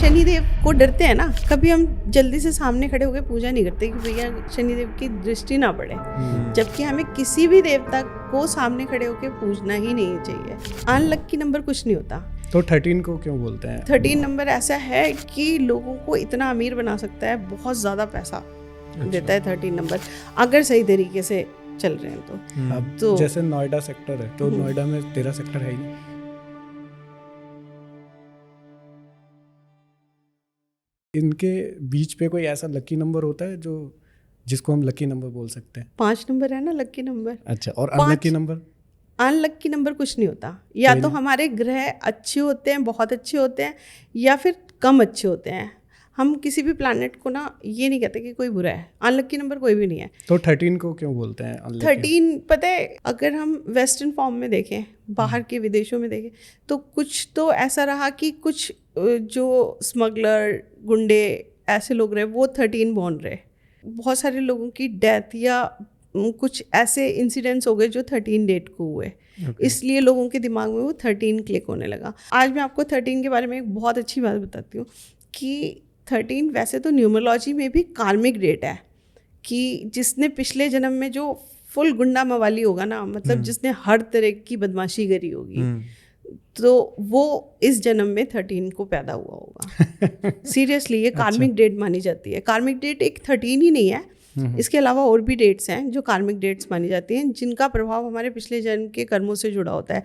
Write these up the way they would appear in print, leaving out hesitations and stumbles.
शनिदेव को डरते हैं ना, कभी हम जल्दी से सामने खड़े होकर पूजा नहीं करते कि भैया शनिदेव की दृष्टि ना पड़े, जबकि हमें किसी भी देवता को सामने खड़े होकर पूजना ही नहीं चाहिए। अनलकी नंबर कुछ नहीं होता। तो 13 को क्यों बोलते हैं? 13 नंबर ऐसा है कि लोगों को इतना अमीर बना सकता है, बहुत ज़्यादा पैसा देता है 13 नंबर, अगर सही तरीके से चल रहे हैं तो। अब तो जैसे नोएडा सेक्टर है, तो नोएडा में 13 सेक्टर है ही नहीं। इनके बीच पे कोई ऐसा लकी नंबर होता है जो जिसको हम लकी नंबर बोल सकते हैं? 5 नंबर है ना लकी नंबर। अच्छा, और अनलकी नंबर? अनलकी नंबर कुछ नहीं होता। या तो हमारे ग्रह अच्छे होते हैं, बहुत अच्छे होते हैं, या फिर कम अच्छे होते हैं। हम किसी भी प्लैनेट को ना ये नहीं कहते कि कोई बुरा है। अनलकी नंबर कोई भी नहीं है। तो 13 को क्यों बोलते हैं अनलकी? 13 पता है, अगर हम वेस्टर्न फॉर्म में देखें, बाहर के विदेशों में देखें, तो कुछ तो ऐसा रहा कि कुछ जो स्मगलर, गुंडे, ऐसे लोग रहे, वो 13 बॉर्न रहे। बहुत सारे लोगों की डेथ या कुछ ऐसे इंसिडेंट्स हो गए जो 13 डेट को हुए। इसलिए लोगों के दिमाग में वो 13 क्लिक होने लगा। आज मैं आपको 13 के बारे में एक बहुत अच्छी बात बताती हूँ कि 13 वैसे तो न्यूमरोलॉजी में भी कार्मिक डेट है, कि जिसने पिछले जन्म में जो फुल गुंडा मवाली होगा ना, मतलब जिसने हर तरह की बदमाशी करी होगी, तो वो इस जन्म में 13 को पैदा हुआ होगा। सीरियसली, ये कार्मिक डेट मानी जाती है। कार्मिक डेट एक 13 ही नहीं है, इसके अलावा और भी डेट्स हैं जो कार्मिक डेट्स मानी जाती हैं, जिनका प्रभाव हमारे पिछले जन्म के कर्मों से जुड़ा होता है।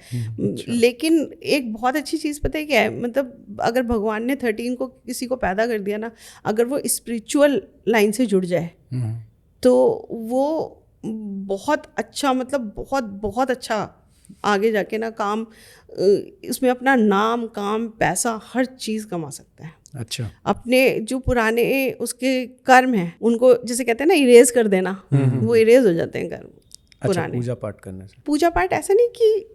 लेकिन एक बहुत अच्छी चीज़ पता है क्या है, मतलब अगर भगवान ने 13 को किसी को पैदा कर दिया ना, अगर वो स्पिरिचुअल लाइन से जुड़ जाए तो वो बहुत अच्छा, मतलब बहुत बहुत अच्छा आगे जाके ना काम, इसमें अपना नाम, काम, पैसा, हर चीज़ कमा सकता है। अच्छा, अपने जो पुराने उसके कर्म हैं उनको, जैसे कहते हैं ना, इरेज कर देना, वो इरेज हो जाते हैं कर्म पुराने। पूजा पाठ करने से? पूजा पाठ ऐसा नहीं कि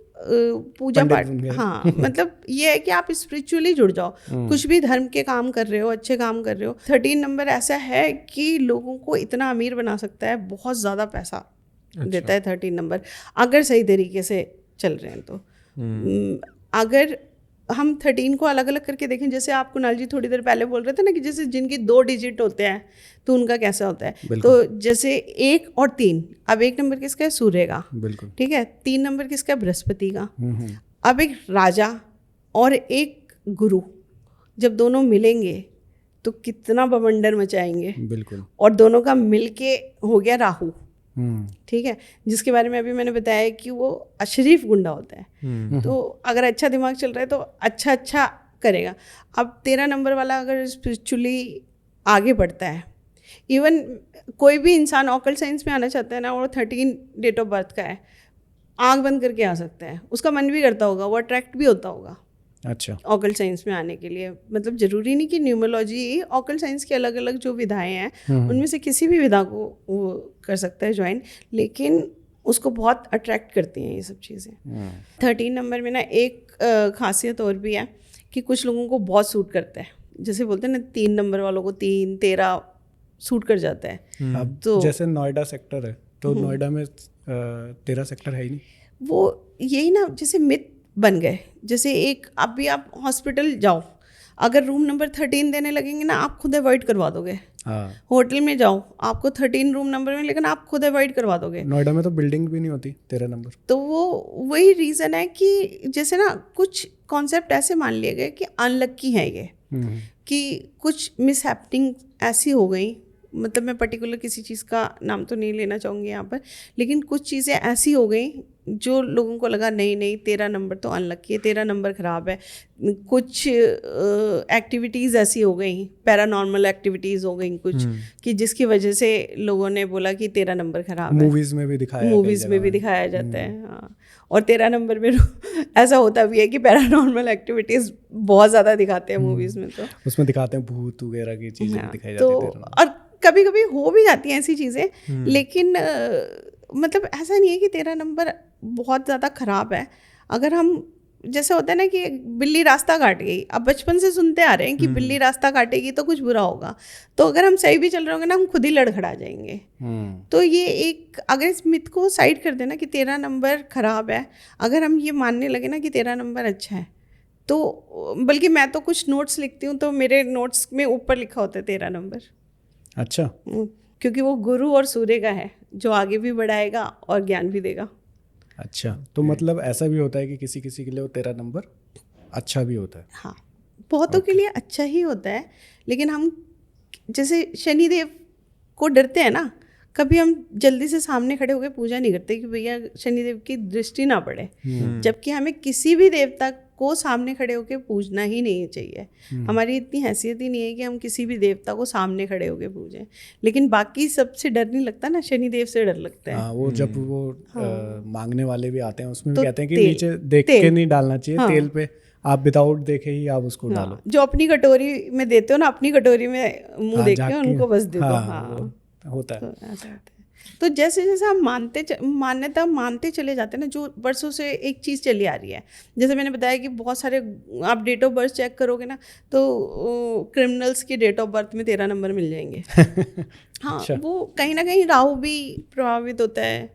पूजा पाठ, हाँ मतलब ये है कि आप स्पिरिचुअली जुड़ जाओ, कुछ भी धर्म के काम कर रहे हो, अच्छे काम कर रहे हो। 13 नंबर ऐसा है कि लोगों को इतना अमीर बना सकता है, बहुत ज़्यादा पैसा देता है 13 नंबर, अगर सही तरीके से चल रहे हैं तो। अगर हम 13 को अलग अलग करके देखें, जैसे आप कुणाल जी थोड़ी देर पहले बोल रहे थे ना कि जैसे जिनकी 2 डिजिट होते हैं तो उनका कैसा होता है, तो जैसे 1 और 3, अब 1 नंबर किसका है? सूर्य का, बिल्कुल ठीक है। 3 नंबर किसका है? बृहस्पति का। अब एक राजा और एक गुरु जब दोनों मिलेंगे तो कितना बवंडर मचाएंगे, बिल्कुल। और दोनों का मिलके हो गया राहु, ठीक है, जिसके बारे में अभी मैंने बताया कि वो अशरीफ गुंडा होता है। तो अगर अच्छा दिमाग चल रहा है तो अच्छा करेगा। अब 13 नंबर वाला अगर स्पिरिचुअली आगे बढ़ता है, इवन कोई भी इंसान ऑकल्ट साइंस में आना चाहता है ना, और 13 डेट ऑफ बर्थ का है, आँख बंद करके आ सकता है। उसका मन भी करता होगा, वो अट्रैक्ट भी होता होगा अच्छा ऑकल्ट साइंस में आने के लिए। मतलब ज़रूरी नहीं कि न्यूमरोलॉजी, ऑकल्ट साइंस की अलग अलग जो विधाएं हैं उनमें से किसी भी विधा को वो कर सकता है ज्वाइन, लेकिन उसको बहुत अट्रैक्ट करती हैं ये सब चीज़ें। 13 नंबर में ना एक खासियत और भी है कि कुछ लोगों को बहुत सूट करता है, जैसे बोलते हैं ना 3 नंबर वालों को 3, 13 सूट कर जाता है। अब तो जैसे नोएडा सेक्टर है, तो नोएडा में 13 सेक्टर है ही नहीं। वो यही ना, जैसे मिथ बन गए। जैसे एक अभी आप हॉस्पिटल जाओ, अगर रूम नंबर 13 देने लगेंगे ना, आप खुद अवॉइड करवा दोगे। होटल में जाओ, आपको 13 रूम नंबर में, लेकिन आप खुद अवॉइड करवा दोगे। नोएडा में तो बिल्डिंग भी नहीं होती 13 नंबर। तो वो वही रीज़न है कि जैसे ना कुछ कॉन्सेप्ट ऐसे मान लिए गए कि अनलक्की है ये, कि कुछ मिस हैपनिंग ऐसी हो गई, मतलब मैं पर्टिकुलर किसी चीज़ का नाम तो नहीं लेना चाहूँगी यहाँ पर, लेकिन कुछ चीज़ें ऐसी हो गई जो लोगों को लगा नहीं 13 नंबर तो अनलक्की है, 13 नंबर ख़राब है। कुछ एक्टिविटीज़ ऐसी हो गई, पैरानॉर्मल एक्टिविटीज़ हो गई कुछ, कि जिसकी वजह से लोगों ने बोला कि 13 नंबर ख़राब है। मूवीज़ में भी दिखाया जाता है, हाँ। और 13 नंबर में ऐसा होता भी है कि पैरानॉर्मल एक्टिविटीज़ बहुत ज़्यादा दिखाते हैं मूवीज़ में, तो उसमें दिखाते हैं भूत वगैरह की चीज़ें दिखाई जाती हैं। तो और कभी कभी हो भी जाती हैं ऐसी चीज़ें, लेकिन मतलब ऐसा नहीं है कि 13 नंबर बहुत ज़्यादा ख़राब है। अगर हम, जैसे होता है ना कि बिल्ली रास्ता काट गई, अब बचपन से सुनते आ रहे हैं कि बिल्ली रास्ता काटेगी तो कुछ बुरा होगा, तो अगर हम सही भी चल रहे होंगे ना, हम खुद ही लड़खड़ा जाएंगे। तो ये एक, अगर इस मिथ को साइड कर देना कि 13 नंबर ख़राब है, अगर हम ये मानने लगे ना कि 13 नंबर अच्छा है, तो बल्कि मैं तो कुछ नोट्स लिखती हूँ तो मेरे नोट्स में ऊपर लिखा होता है 13 नंबर। अच्छा। क्योंकि वो गुरु और सूर्य का है जो आगे भी बढ़ाएगा और ज्ञान भी देगा। अच्छा, तो मतलब ऐसा भी होता है कि किसी किसी के लिए वो 13 नंबर अच्छा भी होता है? हाँ, बहुतों के लिए अच्छा ही होता है, लेकिन हम जैसे शनिदेव को डरते हैं ना, कभी हम जल्दी से सामने खड़े होकर पूजा नहीं करते कि भैया शनिदेव की दृष्टि ना पड़े, जबकि हमें किसी भी देवता को सामने खड़े होकर पूजना ही नहीं चाहिए। हमारी इतनी हैसियत ही नहीं है कि हम किसी भी देवता को सामने खड़े होकर पूजें, लेकिन बाकी सबसे डर नहीं लगता ना, शनिदेव से डर लगता है। हाँ, वो जब वो मांगने वाले भी आते हैं उसमें तो भी कहते हैं कि नीचे देख के नहीं डालना चाहिए, तेल पे आप विदाउट देखे ही आप उसको डालो। जो अपनी कटोरी में देते हो ना, अपनी कटोरी में मुंह देख के उनको बस दे दो। हाँ, होता है। तो ऐसा होता है। तो जैसे जैसे हम मान्यता मानते चले जाते हैं ना, जो वर्षों से एक चीज़ चली आ रही है, जैसे मैंने बताया कि बहुत सारे आप डेट ऑफ बर्थ चेक करोगे ना तो क्रिमिनल्स की डेट ऑफ बर्थ में 13 नंबर मिल जाएंगे। हाँ, अच्छा। वो कहीं ना कहीं राहु भी प्रभावित होता है,